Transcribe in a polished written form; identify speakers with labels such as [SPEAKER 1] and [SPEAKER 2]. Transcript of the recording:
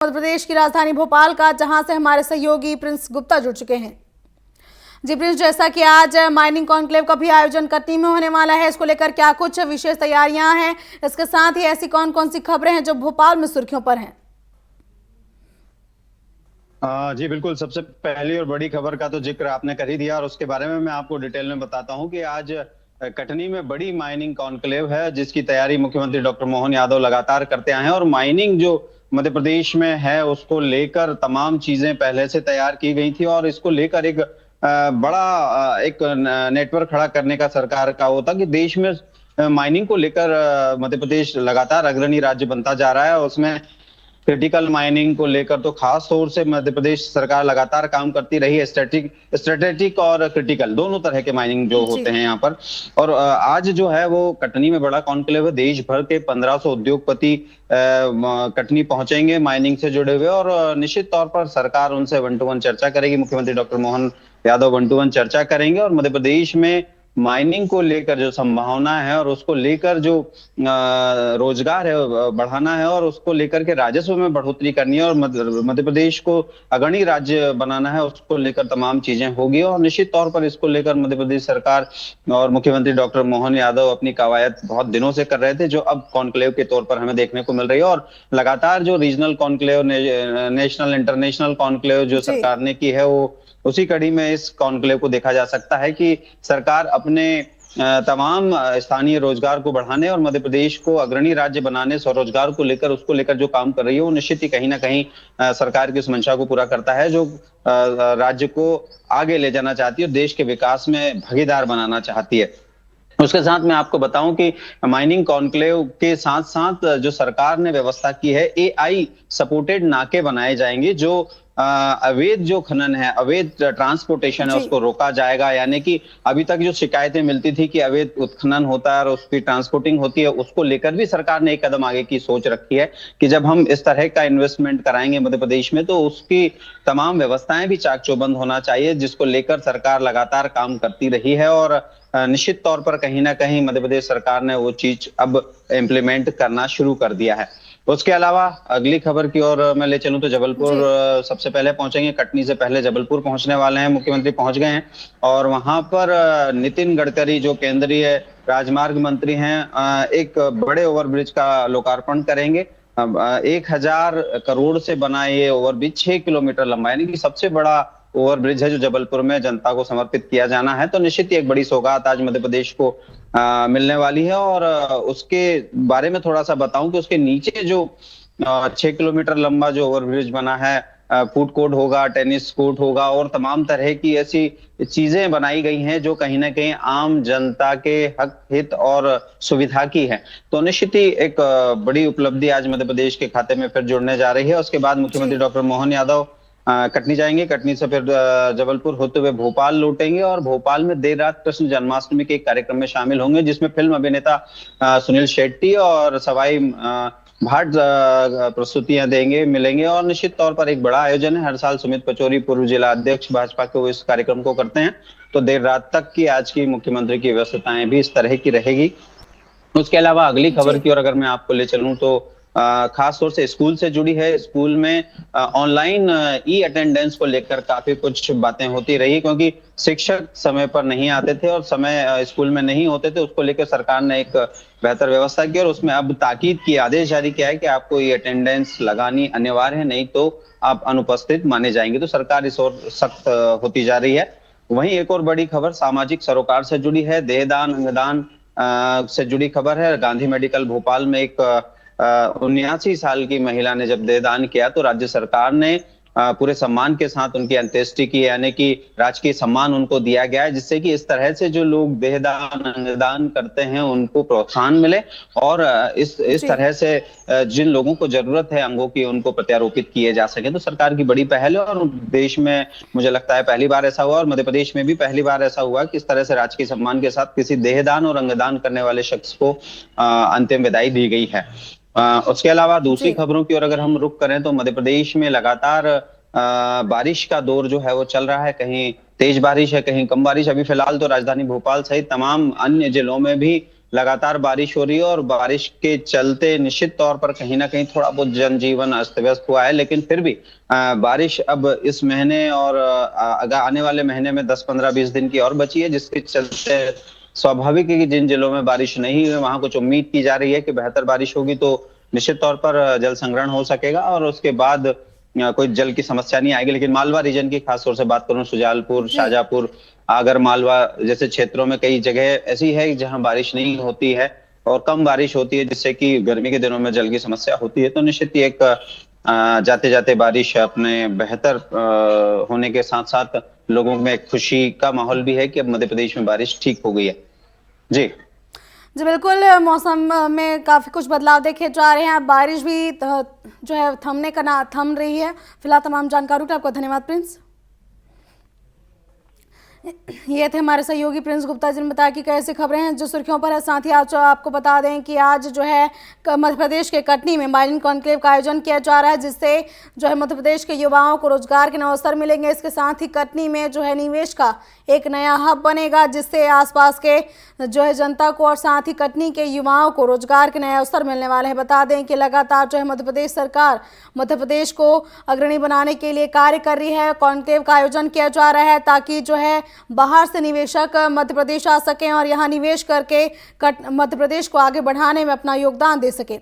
[SPEAKER 1] मध्य प्रदेश की राजधानी भोपाल का, जहां से हमारे सहयोगी प्रिंस गुप्ता जुड़ चुके हैं। जी प्रिंस, जैसा कि आज माइनिंग कॉन्क्लेव का भी आयोजन कटनी में होने वाला है, इसको लेकर क्या कुछ विशेष तैयारियां हैं? इसके साथ ही ऐसी कौन कौन सी खबरें हैं जो भोपाल में सुर्खियों पर हैं?
[SPEAKER 2] जी बिल्कुल। सबसे पहली और बड़ी खबर का तो जिक्र आपने कर ही दिया और उसके बारे में मैं आपको डिटेल में बताता हूं कि आज कटनी में बड़ी माइनिंग कॉन्क्लेव है, जिसकी तैयारी मुख्यमंत्री डॉक्टर मोहन यादव लगातार करते आए हैं। और माइनिंग जो मध्य प्रदेश में है उसको लेकर तमाम चीजें पहले से तैयार की गई थी और इसको लेकर एक बड़ा एक नेटवर्क खड़ा करने का सरकार का वो था कि देश में माइनिंग को लेकर मध्य प्रदेश लगातार अग्रणी राज्य बनता जा रहा है। और उसमें क्रिटिकल माइनिंग को लेकर तो खास तौर से मध्य प्रदेश सरकार लगातार काम करती रही है। स्ट्रेटेजिक और क्रिटिकल दोनों तरह के माइनिंग जो होते हैं यहाँ पर। और आज जो है वो कटनी में बड़ा कॉन्क्लेव है। देश भर के 1500 उद्योगपति कटनी पहुंचेंगे माइनिंग से जुड़े हुए, और निश्चित तौर पर सरकार उनसे 1-to-1 चर्चा करेगी। मुख्यमंत्री डॉक्टर मोहन यादव 1-to-1 चर्चा करेंगे और मध्य प्रदेश में माइनिंग को लेकर जो संभावना है और उसको लेकर जो रोजगार है बढ़ाना है और उसको लेकर के राजस्व में बढ़ोतरी करनी है और मध्य प्रदेश को अग्रणी राज्य बनाना है, उसको लेकर तमाम चीजें होगी। और निश्चित तौर पर इसको लेकर मध्य प्रदेश सरकार और मुख्यमंत्री डॉक्टर मोहन यादव अपनी कवायद बहुत दिनों से कर रहे थे, जो अब कॉन्क्लेव के तौर पर हमें देखने को मिल रही है। और लगातार जो regional conclave, national international conclave जो सरकार ने की है, वो उसी कड़ी में इस कॉन्क्लेव को देखा जा सकता है कि सरकार अपने तमाम स्थानीय रोजगार को बढ़ाने और मध्य प्रदेश को अग्रणी राज्य बनाने, स्वरोजगार को लेकर उसको लेकर जो काम कर रही है वो निश्चित ही कहीं ना कहीं सरकार की उस मंशा को पूरा करता है जो राज्य को आगे ले जाना चाहती है और देश के विकास में भागीदार बनाना चाहती है। उसके साथ मैं आपको बताऊं कि माइनिंग कॉन्क्लेव के साथ साथ जो सरकार ने व्यवस्था की है, एआई सपोर्टेड नाके बनाए जाएंगे। जो अवैध जो खनन है, अवैध ट्रांसपोर्टेशन है, उसको रोका जाएगा। यानी कि अभी तक जो शिकायतें मिलती थी कि अवैध उत्खनन होता है और उसकी ट्रांसपोर्टिंग होती है, उसको लेकर भी सरकार ने एक कदम आगे की सोच रखी है कि जब हम इस तरह का इन्वेस्टमेंट कराएंगे मध्य प्रदेश में तो उसकी तमाम व्यवस्थाएं भी चाक चौबंद होना चाहिए, जिसको लेकर सरकार लगातार काम करती रही है। और निश्चित तौर पर कहीं ना कहीं मध्य प्रदेश सरकार ने वो चीज अब इम्प्लीमेंट करना शुरू कर दिया है। उसके अलावा अगली खबर की ओर मैं ले चलूं तो जबलपुर सबसे पहले पहुंचेंगे। कटनी से पहले जबलपुर पहुंचने वाले हैं। मुख्यमंत्री पहुंच गए हैं और वहां पर नितिन गडकरी जो केंद्रीय राजमार्ग मंत्री हैं, एक बड़े ओवरब्रिज का लोकार्पण करेंगे। 1000 करोड़ से बना ये ओवरब्रिज 6 किलोमीटर लंबा, यानी कि सबसे बड़ा ओवरब्रिज है जो जबलपुर में जनता को समर्पित किया जाना है। तो निश्चित ही एक बड़ी सौगात आज मध्य प्रदेश को मिलने वाली है। और उसके बारे में थोड़ा सा बताऊं कि उसके नीचे जो 6 किलोमीटर लंबा जो ओवरब्रिज बना है, फूड कोर्ट होगा, टेनिस कोर्ट होगा और तमाम तरह की ऐसी चीजें बनाई गई हैं जो कहीं ना कहीं आम जनता के हक, हित और सुविधा की है। तो निश्चित ही एक बड़ी उपलब्धि आज मध्य प्रदेश के खाते में फिर जुड़ने जा रही है। उसके बाद मुख्यमंत्री डॉक्टर मोहन यादव कटनी जाएंगे। कटनी से फिर जबलपुर होते हुए भोपाल लौटेंगे और भोपाल में देर रात कृष्ण जन्माष्टमी के एक कार्यक्रम में शामिल होंगे, जिसमें फिल्म अभिनेता सुनील शेट्टी और सवाई भाट प्रस्तुतियां देंगे, मिलेंगे। और निश्चित तौर पर एक बड़ा आयोजन है। हर साल सुमित पचौरी पूर्व जिला अध्यक्ष भाजपा के वो इस कार्यक्रम को करते हैं। तो देर रात तक की आज की मुख्यमंत्री की व्यवस्थाएं भी इस तरह की रहेगी। उसके अलावा अगली खबर की ओर अगर मैं आपको ले चलूं तो खास तौर से स्कूल से जुड़ी है। स्कूल में ऑनलाइन ई अटेंडेंस को लेकर काफी कुछ बातें होती रही, क्योंकि शिक्षक समय पर नहीं आते थे और समय स्कूल में नहीं होते थे। उसको लेकर सरकार ने एक बेहतर व्यवस्था की और उसमें अब ताकीद की आदेश जारी किया है कि आपको ई अटेंडेंस लगानी अनिवार्य है, नहीं तो आप अनुपस्थित माने जाएंगे। तो सरकार इस ओर सख्त होती जा रही है। वहीं एक और बड़ी खबर सामाजिक सरोकार से जुड़ी है। देहदान अंगदान से जुड़ी खबर है। गांधी मेडिकल भोपाल में एक 79 साल की महिला ने जब देहदान किया तो राज्य सरकार ने पूरे सम्मान के साथ उनकी अंत्येष्टि की, यानी कि राजकीय सम्मान उनको दिया गया है, जिससे कि इस तरह से जो लोग देहदान अंगदान करते हैं उनको प्रोत्साहन मिले और इस तरह से जिन लोगों को जरूरत है अंगों की उनको प्रत्यारोपित किए जा सके। तो सरकार की बड़ी पहल है और देश में मुझे लगता है पहली बार ऐसा हुआ और मध्य प्रदेश में भी पहली बार ऐसा हुआ कि इस तरह से राजकीय सम्मान के साथ किसी देहदान और अंगदान करने वाले शख्स को अंतिम विदाई दी गई है। उसके अलावा दूसरी खबरों की ओर अगर हम रुख करें तो मध्य प्रदेश में लगातार बारिश का दौर जो है वो चल रहा है। कहीं तेज बारिश है, कहीं कम बारिश। अभी फिलहाल तो राजधानी भोपाल सहित तमाम अन्य जिलों में भी लगातार बारिश हो रही है और बारिश के चलते निश्चित तौर पर कहीं ना कहीं थोड़ा बहुत जनजीवन अस्त व्यस्त हुआ है, लेकिन फिर भी बारिश अब इस महीने और अगर आने वाले महीने में 10, 15, 20 दिन की और बची है, जिसके चलते स्वाभाविक है कि जिन जिलों में बारिश नहीं हुई वहां कुछ उम्मीद की जा रही है कि बेहतर बारिश होगी तो निश्चित तौर पर जल संग्रहण हो सकेगा और उसके बाद कोई जल की समस्या नहीं आएगी। लेकिन मालवा रीजन की खास तौर से बात करूं, सुजालपुर,
[SPEAKER 1] जी।
[SPEAKER 2] शाजापुर, आगर मालवा जैसे क्षेत्रों में कई जगह ऐसी है जहां बारिश नहीं होती है और कम बारिश होती है, जिससे कि गर्मी के दिनों में जल की समस्या होती है। तो निश्चित ही एक जाते जाते बारिश अपने बेहतर होने के साथ साथ लोगों में एक खुशी का माहौल भी है कि अब मध्य प्रदेश में बारिश ठीक हो गई है। जी
[SPEAKER 1] जी बिल्कुल, मौसम में काफ़ी कुछ बदलाव देखे जा रहे हैं। बारिश भी जो है थमने का ना थम रही है। फिलहाल तमाम जानकारियों के लिए आपको धन्यवाद प्रिंस। ये थे हमारे सहयोगी प्रिंस गुप्ता जिन्होंने बताया कि कैसी खबरें हैं जो सुर्खियों पर है। साथ ही आज आपको बता दें कि आज जो है मध्य प्रदेश के कटनी में माइनिंग कॉन्क्लेव का आयोजन किया जा रहा है, जिससे जो है मध्य प्रदेश के युवाओं को रोजगार के नए अवसर मिलेंगे। इसके साथ ही कटनी में जो है निवेश का एक नया हब बनेगा, जिससे आसपास के जो है जनता को और साथ ही कटनी के युवाओं को रोजगार के नए अवसर मिलने वाले हैं। बता दें कि लगातार जो है मध्य प्रदेश सरकार मध्य प्रदेश को अग्रणी बनाने के लिए कार्य कर रही है। कॉन्क्लेव का आयोजन किया जा रहा है ताकि जो है बाहर से निवेशक मध्य प्रदेश आ सकें और यहाँ निवेश करके मध्य प्रदेश को आगे बढ़ाने में अपना योगदान दे सके।